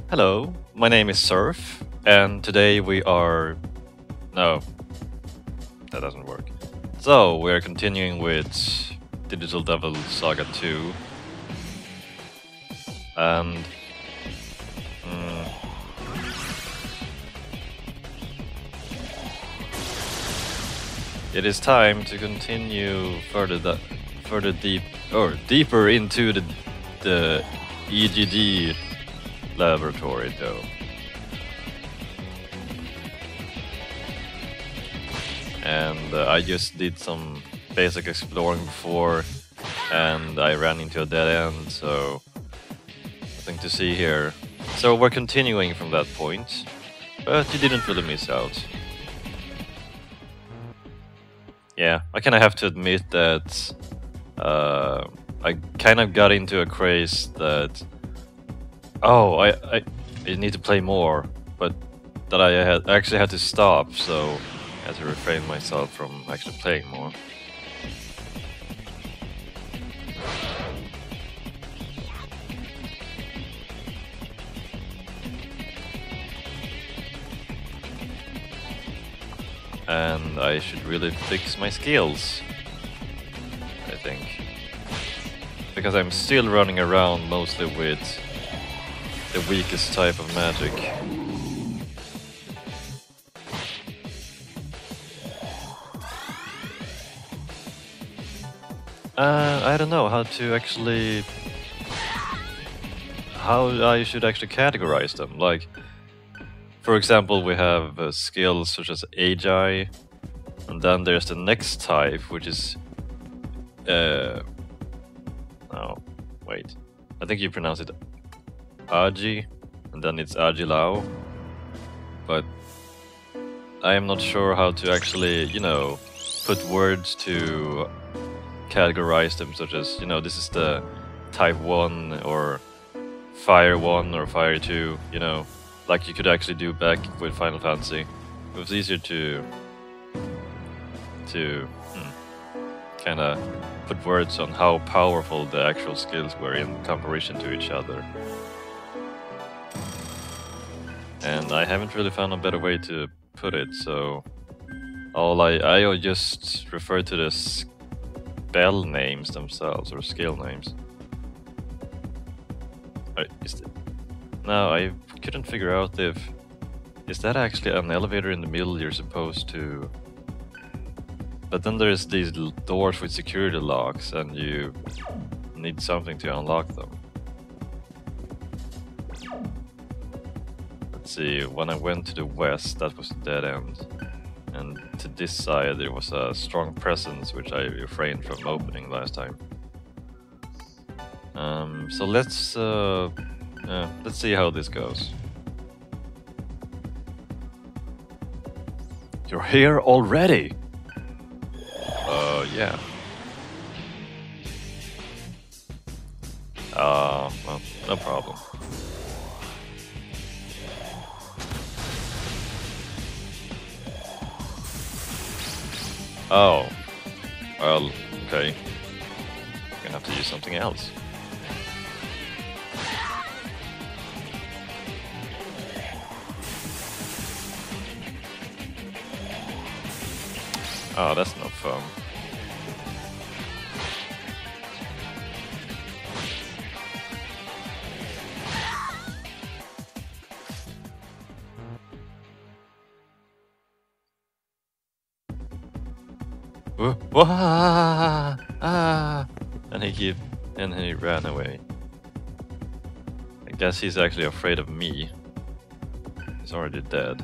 Hello, my name is Surf, and today we are. No, that doesn't work. So, we're continuing with Digital Devil Saga 2. And. mm, it is time to continue further deeper into the EGD laboratory, though. And I just did some basic exploring before, and I ran into a dead end, so nothing to see here. So we're continuing from that point, but you didn't really miss out. Yeah, I kind of have to admit that I kind of got into a craze that I need to play more, but that I actually had to stop, so I had to refrain myself from actually playing more. And I should really fix my skills, I think. Because I'm still running around mostly with the weakest type of magic. I don't know how I should actually categorize them. Like, for example, we have skills such as Agi, and then there's the next type, which is oh, wait. I think you pronounce it Agi, and then it's Agilao. But I am not sure how to actually, put words to categorize them, such as, this is the type 1 or fire 1 or fire 2, like you could actually do back with Final Fantasy. It was easier to kind of put words on how powerful the actual skills were in comparison to each other. And I haven't really found a better way to put it, so I just refer to the spell names themselves, or skill names. No, I couldn't figure out is that actually an elevator in the middle you're supposed to... But then there's these doors with security locks, and you need something to unlock them. Let's see, when I went to the west, that was a dead end. And to this side there was a strong presence, which I refrained from opening last time. So let's see how this goes. You're here already? Yeah. Well, no problem. Oh. Well, okay. Gonna have to use something else. Oh, that's no fun. And he ran away. I guess he's actually afraid of me. He's already dead.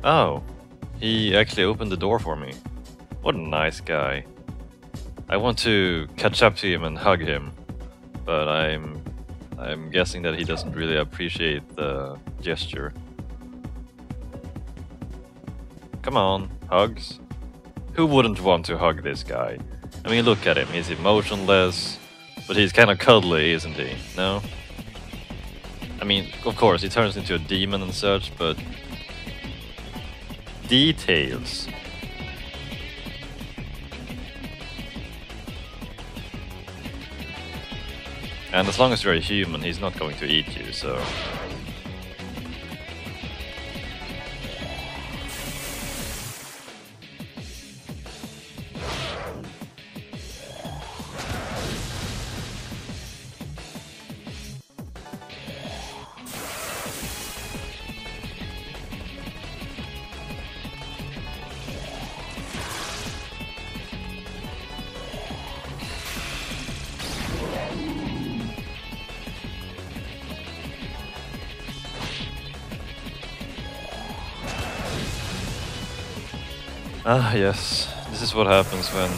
Oh, he actually opened the door for me. What a nice guy. I want to catch up to him and hug him, but I'm guessing that he doesn't really appreciate the gesture. Come on, hugs. Who wouldn't want to hug this guy? I mean, look at him, he's emotionless, but he's kind of cuddly, isn't he? No? I mean, of course, he turns into a demon and such, but details. And as long as you're a human, he's not going to eat you, so... Ah, yes. This is what happens when...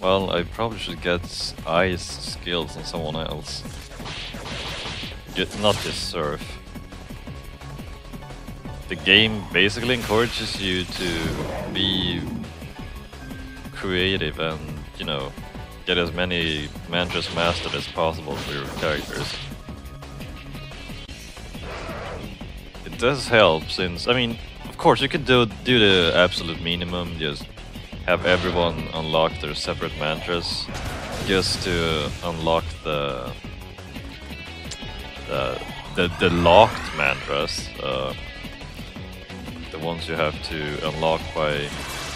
Well, I probably should get ice skills on someone else. Not just surf. The game basically encourages you to be creative and, you know, get as many mantras mastered as possible for your characters. It does help since, I mean, of course you could do the absolute minimum, just have everyone unlock their separate mantras, just to unlock the locked mantras, the ones you have to unlock by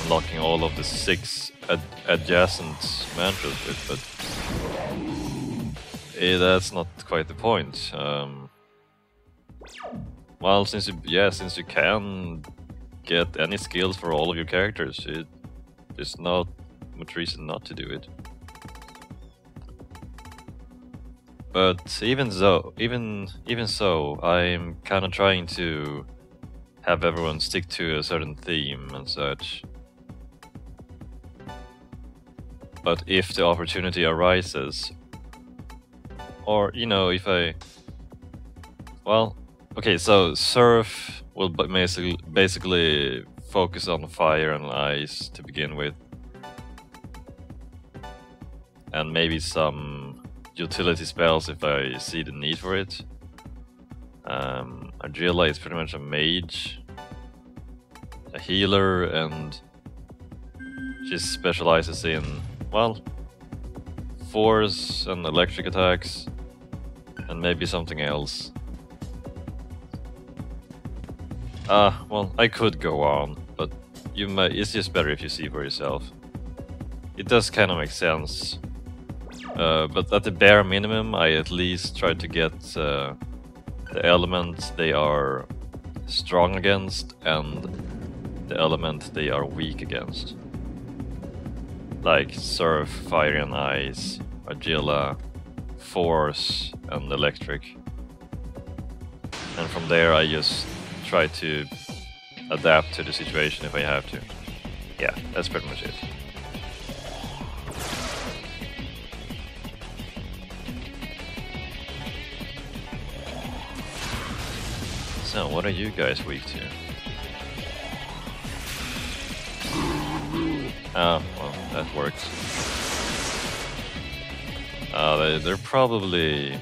unlocking all of the 6 adjacent mantras with, but that's not quite the point. Well, since you can get any skills for all of your characters, there's not much reason not to do it. But even so, I'm kind of trying to have everyone stick to a certain theme and such. But if the opportunity arises, or, you know, if I... Well, okay, so surf will basically focus on fire and ice to begin with. And maybe some utility spells if I see the need for it. Agila is pretty much a mage, a healer, and she specializes in, well, force and electric attacks, and maybe something else. Well, I could go on, but it's just better if you see for yourself. It does kind of make sense. But at the bare minimum, I at least try to get the element they are strong against and the element they are weak against. Like surf, fire and ice, agila, force and electric. And from there I just try to adapt to the situation if I have to. Yeah, that's pretty much it. So, what are you guys weak to? Oh, well, that works. They're probably...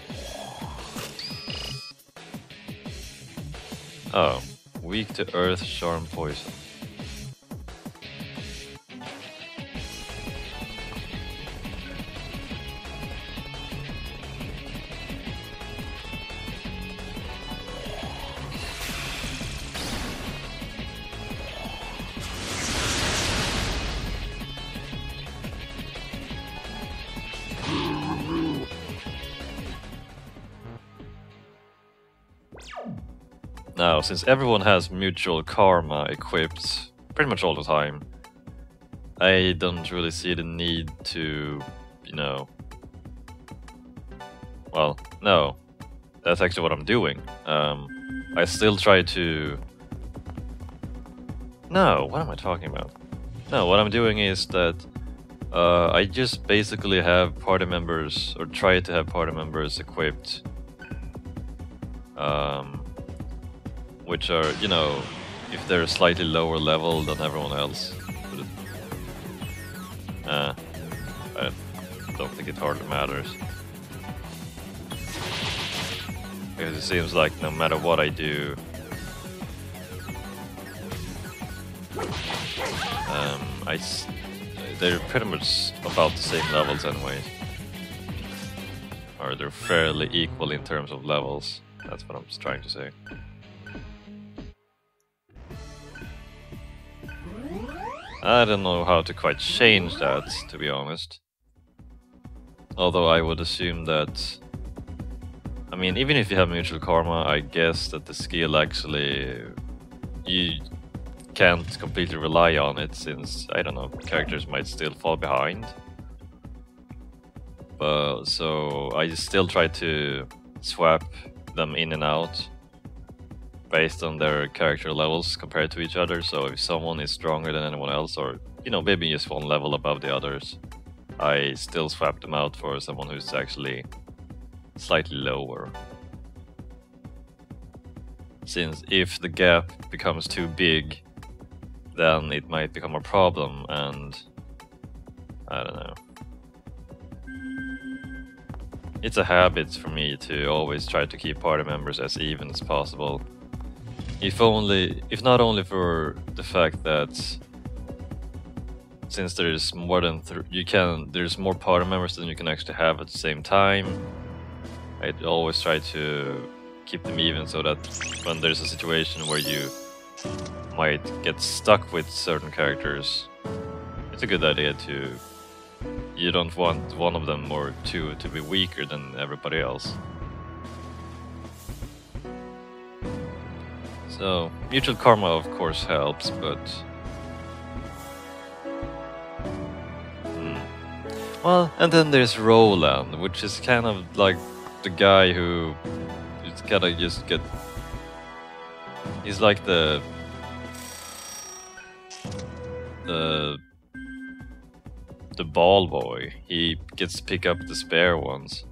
Oh, weak to earth, charm, poison. Now, since everyone has mutual karma equipped pretty much all the time, I don't really see the need to, you know... Well, no. That's actually what I'm doing. I still try to... No, what am I talking about? No, what I'm doing is that I just basically have party members, or try to have party members equipped. Which are, you know, if they're slightly lower level than everyone else. I don't think it hardly matters. Because it seems like no matter what I do, they're pretty much about the same levels anyway. Or they're fairly equal in terms of levels. That's what I'm just trying to say. I don't know how to quite change that, to be honest. Although I would assume that... I mean, even if you have mutual karma, I guess that the skill actually... You can't completely rely on it, since, I don't know, characters might still fall behind. But so I still try to swap them in and out based on their character levels compared to each other. So if someone is stronger than anyone else, or you know, maybe just one level above the others, I still swap them out for someone who's actually slightly lower. Since if the gap becomes too big, then it might become a problem, and I don't know. It's a habit for me to always try to keep party members as even as possible. If not only for the fact that since there's more than there's more party members than you can actually have at the same time, I always try to keep them even, so that when there's a situation where you might get stuck with certain characters, it's a good idea to... You don't want one of them or two to be weaker than everybody else. So, mutual karma of course helps, but... Well, and then there's Roland, which is kind of like the guy who... It's kind of just get... He's like the ball boy. He gets to pick up the spare ones.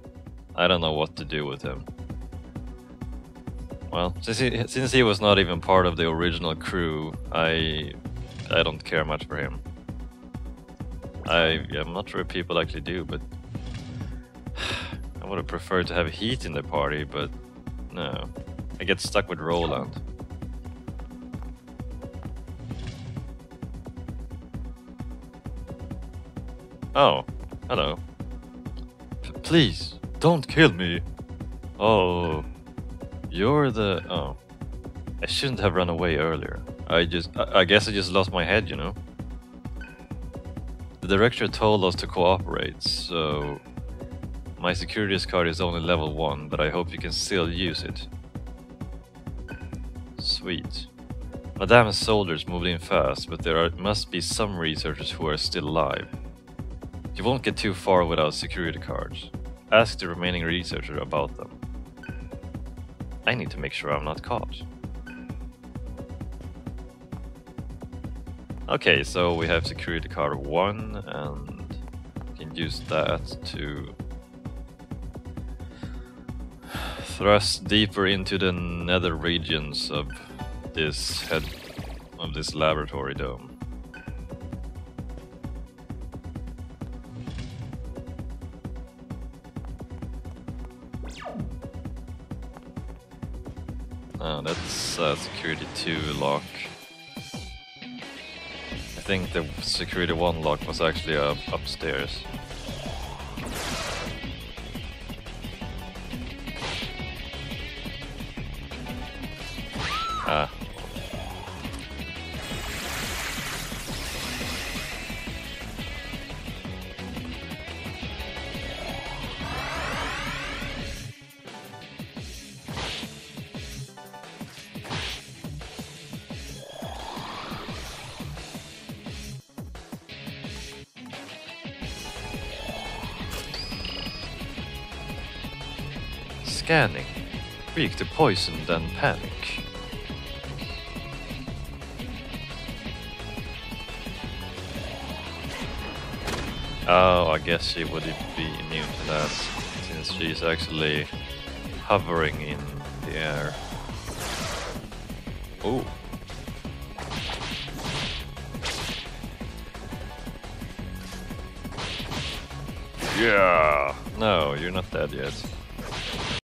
I don't know what to do with him. Well, since he was not even part of the original crew, I don't care much for him. I'm not sure if people actually do, but I would have preferred to have Heat in the party, but no. I get stuck with Roland. Oh, hello. Please, don't kill me. Oh, you're the... Oh, I shouldn't have run away earlier. I guess I just lost my head, you know. The director told us to cooperate, so... My security card is only level 1, but I hope you can still use it. Sweet. Madame's soldiers moved in fast, but must be some researchers who are still alive. You won't get too far without security cards. Ask the remaining researcher about them. I need to make sure I'm not caught. Okay, so we have security card 1, and we can use that to thrust deeper into the nether regions of this laboratory dome. Oh, that's security 2 lock. I think the security 1 lock was actually upstairs. Ah. Scanning. Weak to poison, then panic. Oh, I guess she would be immune to that, since she's actually hovering in the air. Oh. Yeah! No, you're not dead yet.